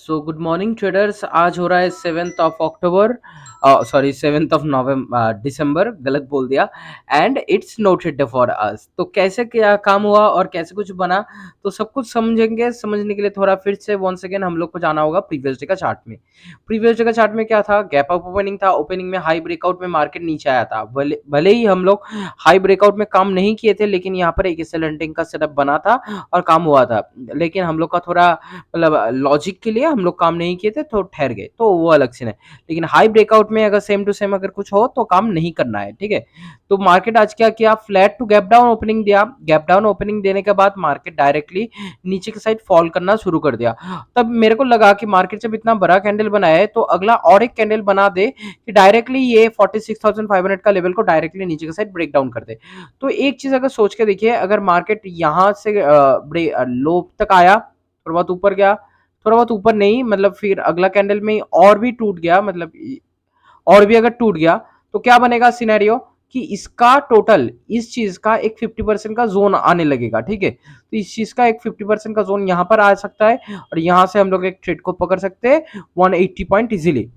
So good morning traders. आज हो रहा है 7 of October, sorry 7 of November, दिसंबर गलत बोल दिया। And it's noted for us. तो कैसे क्या काम हुआ और कैसे कुछ बना, तो सब कुछ समझेंगे। समझने के लिए थोड़ा फिर से वंस अगेन हम लोग को जाना होगा प्रीवियस डे का चार्ट में। प्रीवियस डे का चार्ट में क्या था? गैप अप ओपनिंग था। ओपनिंग में हाई ब्रेकआउट में मार्केट नीचे आया था। भले भले ही हम लोग हाई ब्रेकआउट में काम नहीं किए थे, लेकिन यहाँ पर एक सेलेंटिंग का सेटअप बना था और काम हुआ था। लेकिन हम लोग का थोड़ा मतलब लॉजिक के लिए हम लोग काम नहीं किए थे तो ठहर गए, तो वो अलग सीन है। लेकिन हाई ब्रेकआउट में अगर सेम टू सेम अगर कुछ हो तो काम नहीं करना है, ठीक है। तो मार्केट आज क्या किया? Flat to gap down opening दिया। गैप डाउन ओपनिंग देने के बाद मार्केट डायरेक्टली नीचे की साइड फॉल करना शुरू कर दिया। तब मेरे को लगा कि मार्केट जब इतना बड़ा कैंडल बनाया है तो अगला और एक कैंडल बना दे कि डायरेक्टली ये 46,500 का लेवल को डायरेक्टली नीचे की साइड ब्रेक डाउन कर दे। तो एक चीज अगर सोच के देखिए, अगर मार्केट यहां से लो तक आया, थोड़ा बहुत ऊपर गया, थोड़ा बहुत ऊपर नहीं मतलब फिर अगला कैंडल में और भी टूट गया, मतलब और भी अगर टूट गया तो क्या बनेगा सिनेरियो कि इसका टोटल इस चीज का एक 50% का जोन आने लगेगा, ठीक है। तो इस चीज का एक 50% का जोन यहाँ पर आ सकता है और यहाँ से हम लोग एक ट्रेड को पकड़ सकते हैं 180 पॉइंट इजीली।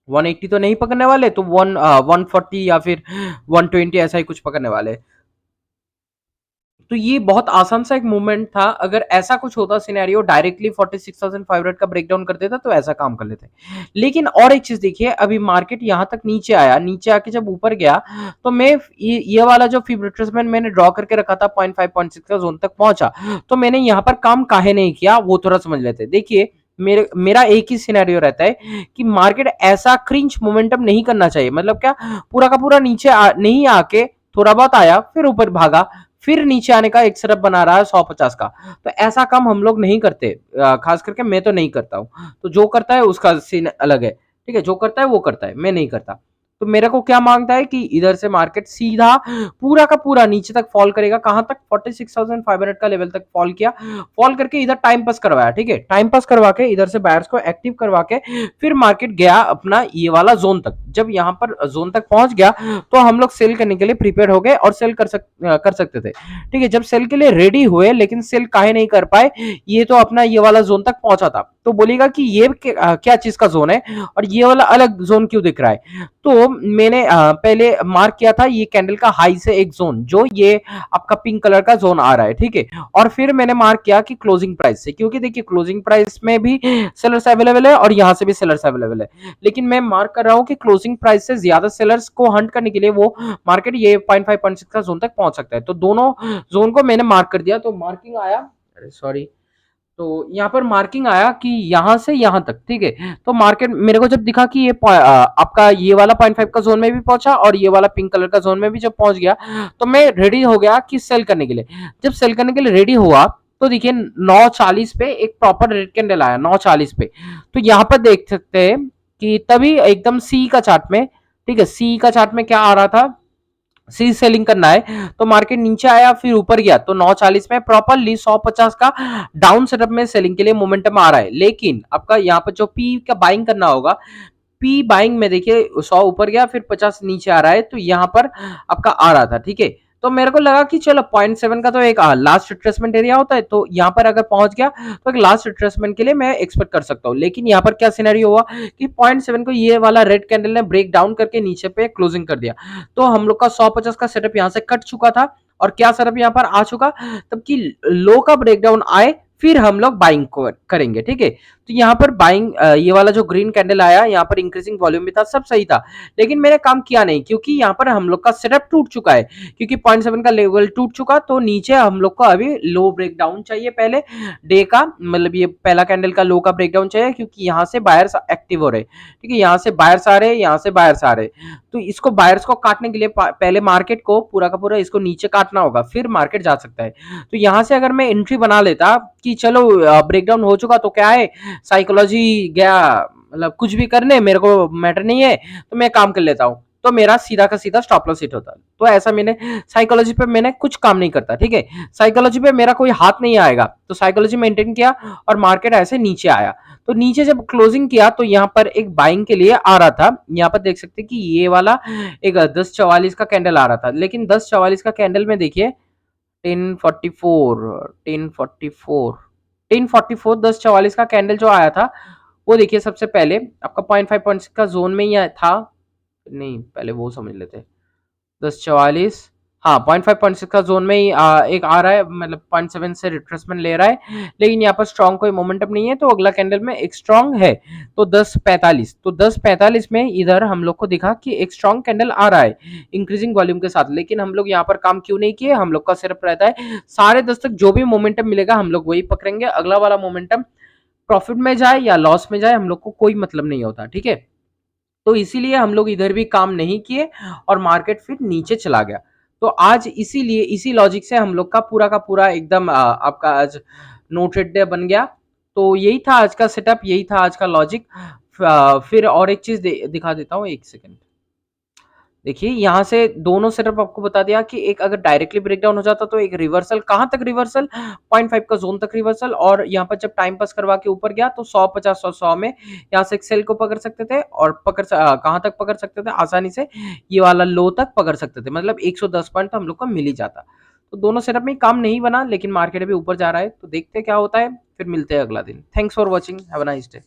180 तो नहीं पकड़ने वाले, तो 140 या फिर 120 ऐसा ही कुछ पकड़ने वाले। तो ये बहुत आसान सा एक मूवमेंट था। अगर ऐसा कुछ होता सिनेरियो, डायरेक्टली 46,500 का ब्रेकडाउन कर देता तो ऐसा काम कर लेते। लेकिन और एक चीज देखिए, अभी मार्केट यहां तक नीचे आया, नीचे आके जब ऊपर गया तो मैं ये वाला जो फीब रिट्रेसमेंट मैंने ड्रॉ करके रखा था 0.5 0.6 का जोन तक पहुंचा, तो मैंने यहाँ पर काम काहे नहीं किया वो थोड़ा समझ लेते। देखिए, मेरा एक ही सिनेरियो रहता है कि मार्केट ऐसा क्रिंच मोमेंटम नहीं करना चाहिए। मतलब क्या, पूरा का पूरा नीचे नहीं आके थोड़ा बहुत आया फिर ऊपर भागा, फिर नीचे आने का एक सेटअप बना रहा है 150 का। तो ऐसा काम हम लोग नहीं करते, खास करके मैं तो नहीं करता हूं। तो जो करता है उसका सीन अलग है, ठीक है। जो करता है वो करता है, मैं नहीं करता। तो मेरे को क्या मांगता है कि इधर से मार्केट सीधा पूरा का पूरा नीचे तक फॉल करेगा। कहां तक? 46,500 का लेवल तक फॉल किया। फॉल करके इधर टाइम पास करवाया, ठीक है। टाइम पास करवा के इधर से बायर्स को एक्टिव करवा के फिर मार्केट गया अपना ये वाला जोन तक। जब यहाँ पर जोन तक पहुंच गया तो हम लोग सेल करने के लिए प्रिपेयर हो गए और सेल कर सकते थे, ठीक है। जब सेल के लिए रेडी हुए, लेकिन सेल काहे नहीं कर पाए, ये तो अपना ये वाला जोन तक पहुंचा था। तो बोलेगा कि ये क्या चीज का जोन है और ये वाला अलग जोन क्यों दिख रहा है। तो मैंने पहले मार्क किया था ये कैंडल का हाई से एक जोन, जो ये आपका पिंक कलर का जोन आ रहा है, ठीक है। और फिर मैंने मार्क किया कि क्लोजिंग प्राइस से, क्योंकि देखिए क्लोजिंग प्राइस में भी सेलर्स अवेलेबल है और यहाँ से भी सेलर्स अवेलेबल है। लेकिन मैं मार्क कर रहा हूँ कि क्लोजिंग प्राइस से ज्यादा सेलर्स को हंट करने के लिए वो मार्केट ये 0.5 0.6 का जोन तक पहुंच सकता है। तो दोनों जोन को मैंने मार्क कर दिया। तो मार्किंग आया, अरे सॉरी, तो यहाँ पर मार्किंग आया कि यहाँ से यहाँ तक, ठीक है। तो मार्केट मेरे को जब दिखा कि ये आपका ये वाला 0.5 का जोन में भी पहुंचा और ये वाला पिंक कलर का जोन में भी जब पहुंच गया, तो मैं रेडी हो गया कि सेल करने के लिए। जब सेल करने के लिए रेडी हुआ तो देखिए 9:40 पे एक प्रॉपर रेड कैंडल आया 9:40 पे। तो यहाँ पर देख सकते हैं कि तभी एकदम सी का चार्ट में, ठीक है, सी का चार्ट में क्या आ रहा था, सी सेलिंग करना है। तो मार्केट नीचे आया फिर ऊपर गया, तो 9:40 में प्रॉपरली 150 का डाउन सेटअप में सेलिंग के लिए मोमेंटम आ रहा है। लेकिन आपका यहाँ पर जो पी का बाइंग करना होगा, पी बाइंग में देखिए 100 ऊपर गया फिर 50 नीचे आ रहा है, तो यहाँ पर आपका आ रहा था, ठीक है। तो मेरे को लगा कि चलो 0.7 का तो एक लास्ट रिट्रेसमेंट एरिया होता है, तो यहाँ पर अगर पहुंच गया तो एक लास्ट रिट्रेसमेंट के लिए मैं एक्सपेक्ट कर सकता हूँ। लेकिन यहाँ पर क्या सिनेरियो हुआ कि 0.7 को ये वाला रेड कैंडल ने ब्रेक डाउन करके नीचे पे क्लोजिंग कर दिया। तो हम लोग का 150 का सेटअप यहाँ से कट चुका था और क्या सेटअप यहाँ पर आ चुका, तब कि लो का ब्रेकडाउन आए फिर हम लोग बाइंग करेंगे, ठीक है। तो यहाँ पर बाइंग, ये वाला जो ग्रीन कैंडल आया यहाँ पर इंक्रीजिंग वॉल्यूम भी था, सब सही था। लेकिन मैंने काम किया नहीं, क्योंकि यहाँ पर हम लोग का सेटअप टूट चुका है। क्योंकि 0.7 का लेवल टूट चुका, तो नीचे हम लोग को अभी लो ब्रेकडाउन चाहिए पहले डे का, मतलब ये पहला कैंडल का लो का ब्रेकडाउन चाहिए, क्योंकि यहाँ से बायर्स एक्टिव हो रहे, ठीक है। यहाँ से बायर्स आ रहे, यहाँ से बायर्स आ रहे। तो इसको बायर्स को काटने के लिए पहले मार्केट को पूरा का पूरा इसको नीचे काटना होगा, फिर मार्केट जा सकता है। तो यहाँ से अगर मैं एंट्री बना लेता कि चलो ब्रेकडाउन हो चुका तो क्या है, साइकोलॉजी गया, मतलब कुछ भी करने मेरे को मैटर नहीं है, तो मैं काम कर लेता हूँ, तो मेरा सीधा का सीधा स्टॉप लॉस हिट होता है। तो ऐसा मैंने साइकोलॉजी पे मैंने कुछ काम नहीं करता, ठीक है। साइकोलॉजी पे मेरा कोई हाथ नहीं आएगा, तो साइकोलॉजी मेंटेन किया और मार्केट ऐसे नीचे आया। तो नीचे जब क्लोजिंग किया तो यहाँ पर एक बाइंग के लिए आ रहा था। यहाँ पर देख सकते हैं कि ये वाला एक 10:44 का कैंडल आ रहा था, लेकिन 10:44 का कैंडल में देखिए 10:44, 10:44 1044 1044 का कैंडल जो आया था, वो देखिए सबसे पहले आपका 0.5 का जोन में ही था। नहीं, पहले वो समझ लेते। 1044, हाँ 0.5 का जोन में ही एक आ रहा है, मतलब 0.7 से रिट्रेसमेंट ले रहा है, लेकिन यहाँ पर स्ट्रॉन्ग कोई मोमेंटम नहीं है, तो अगला कैंडल में एक स्ट्रॉन्ग है। तो 1045, तो 1045 में इधर हम लोग को दिखा कि एक स्ट्रॉन्ग कैंडल आ रहा है इंक्रीजिंग वॉल्यूम के साथ, लेकिन हम लोग यहाँ पर काम क्यों नहीं किए? हम लोग का सिर्फ रहता है 10:30 तक जो भी मोमेंटम मिलेगा हम लोग वही पकड़ेंगे, अगला वाला मोमेंटम प्रॉफिट में जाए या लॉस में जाए हम लोग को कोई मतलब नहीं होता, ठीक है। तो इसीलिए हम लोग इधर भी काम नहीं किए और मार्केट फिर नीचे चला गया। तो आज इसीलिए इसी लॉजिक से हम लोग का पूरा एकदम आपका आज नो ट्रेड डे बन गया। तो यही था आज का सेटअप, यही था आज का लॉजिक। फिर और एक चीज दिखा देता हूँ, एक सेकंड। देखिए यहाँ से दोनों सेटअप आपको बता दिया कि एक अगर डायरेक्टली ब्रेकडाउन हो जाता तो एक रिवर्सल, कहां तक रिवर्सल? 0.5 का जोन तक रिवर्सल, और यहाँ पर जब टाइम पास करवा के ऊपर गया तो 100 50 100 में यहाँ से एक सेल को पकड़ सकते थे, और कहां तक पकड़ सकते थे आसानी से? ये वाला लो तक पकड़ सकते थे, मतलब 110 पॉइंट तो हम लोग को मिल ही जाता। तो दोनों सेटअप में काम नहीं बना, लेकिन मार्केट अभी ऊपर जा रहा है, तो देखते क्या होता है। फिर मिलते हैं अगला दिन। Thanks for watching, have a nice day.